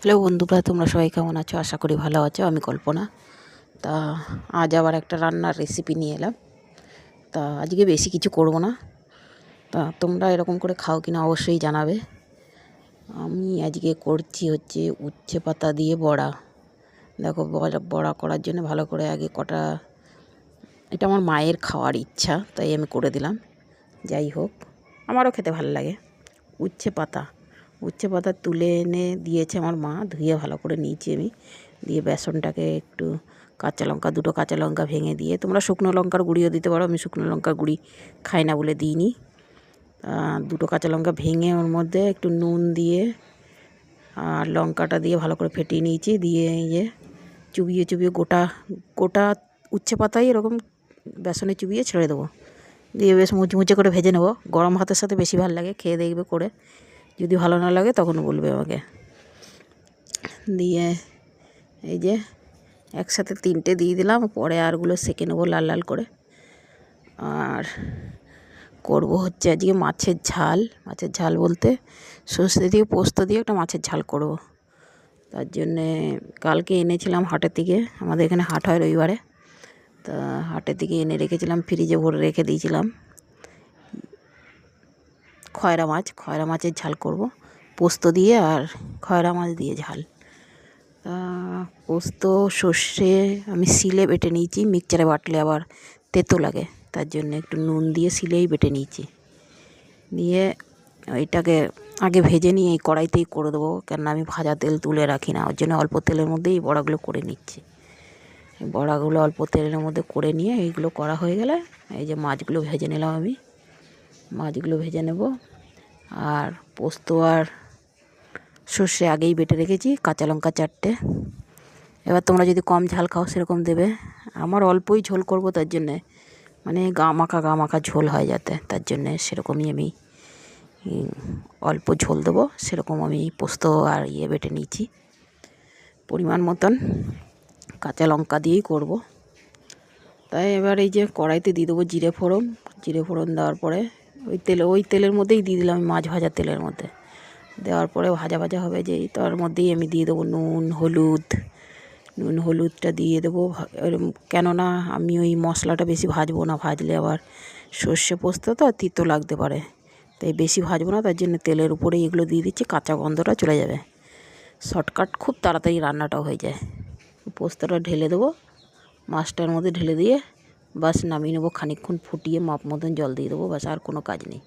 Hello বন্ধুরা, তোমরা সবাই কেমন আছো? আশা করি ভালো আছো। আমি কল্পনা। তা আজ আবার একটা রান্নার রেসিপি নিয়ে এলাম। তা আজকে বেশি কিছু করব না। তা তোমরা এরকম করে খাও কিনা অবশ্যই জানাবে। আমি আজকে করছি হচ্ছে উচ্ছে পাতা দিয়ে বড়া। দেখো, বড়া করার জন্য ভালো করে আগে এটা আমার মায়ের খাওয়ার ইচ্ছা, তাই আমি করে দিলাম। যাই হোক, আমারও খেতে ভালো লাগে। উচ্ছে পাতা তুলে এনে দিয়েছে আমার মা, ধুয়ে ভালো করে নিয়েছি আমি। দিয়ে বেসনটাকে একটু দুটো কাঁচা লঙ্কা ভেঙে দিয়ে, তোমরা শুকনো লঙ্কার গুঁড়িও দিতে পারো, আমি শুকনো লঙ্কার গুঁড়ি খাই না বলে দিইনি। দুটো কাঁচা লঙ্কা ভেঙে ওর মধ্যে একটু নুন দিয়ে আর লঙ্কাটা দিয়ে ভালো করে ফেটিয়ে নিয়েছি। দিয়ে চুবিয়ে গোটা গোটা উচ্ছে পাতাই এরকম বেসনে চুবিয়ে ছেড়ে দেবো। দিয়ে বেশ মুচমুচে করে ভেজে নেবো। গরম ভাতের সাথে বেশি ভালো লাগে, খেয়ে দেখবে করে। যদি ভালো না লাগে তখন বলবে আমাকে। দিয়ে এই যে একসাথে 3টে দিয়ে দিলাম, পরে আরগুলো সেঁকে নেবো লাল লাল করে। আর করব হচ্ছে আজকে মাছের ঝাল বলতে সর্ষে দিয়ে পোস্ত দিয়ে একটা মাছের ঝাল করব। তার জন্যে কালকে এনেছিলাম হাটের থেকে, আমাদের এখানে হাট হয় রবিবারে। তা হাটের থেকে এনে রেখেছিলাম, ফ্রিজে ভরে রেখে দিয়েছিলাম। খয়রা মাছের ঝাল করব পোস্ত দিয়ে, আর খয়রা মাছ দিয়ে ঝাল। পোস্ত সর্ষে আমি শিলে বেটে নিয়েছি, মিক্সচারে বাটলে আবার তেতো লাগে, তার জন্য একটু নুন দিয়ে শিলেই বেটে নিয়েছি। দিয়ে ওইটাকে আগে ভেজে নিয়ে এই কড়াইতেই করে দেবো, কেননা আমি ভাজা তেল তুলে রাখি না, ওর জন্য অল্প তেলের মধ্যেই বড়াগুলো করে নিচ্ছি। বড়াগুলো অল্প তেলের মধ্যে করে নিয়ে এইগুলো করা হয়ে গেলে এই যে মাছগুলো ভেজে নিলাম আমি, মাছগুলো ভেজে নেব। আর পোস্ত আর সর্ষে আগেই বেটে রেখেছি, কাঁচা লঙ্কা 4টে। এবার তোমরা যদি কম ঝাল খাও সেরকম দেবে। আমার অল্পই ঝোল করব, তার জন্যে মানে গা মাখা ঝোল হয় যাতে, তার জন্যে সেরকমই আমি অল্প ঝোল দেবো, সেরকম আমি পোস্ত আর বেটে নিয়েছি। পরিমাণ মতন কাঁচা লঙ্কা দিয়েই করব। তাই এবার এই যে কড়াইতে দিয়ে দেবো জিরে ফোড়ন দেওয়ার পরে ওই তেলের মধ্যেই দিয়ে দিলাম, মাছ ভাজা তেলের মধ্যে দেওয়ার পরে ভাজা হবে যেই, তার মধ্যেই আমি দিয়ে দেবো নুন হলুদটা দিয়ে দেবো। কেননা আমি ওই মশলাটা বেশি ভাজবো না, ভাজলে আবার সর্ষে পোস্ত তো তিতো লাগতে পারে, তাই বেশি ভাজবো না। তার জন্য তেলের উপরেই এগুলো দিয়ে দিচ্ছি, কাঁচা গন্ধটা চলে যাবে। শর্টকাট, খুব তাড়াতাড়ি রান্নাটাও হয়ে যায়। পোস্তটা ঢেলে দেবো, মাছটার মধ্যে ঢেলে দিয়ে বাস নামিয়ে নেবো। খানিকক্ষণ ফুটিয়ে মাপ মতন জল দিয়ে দেবো, বাস আর কোনো কাজ নেই।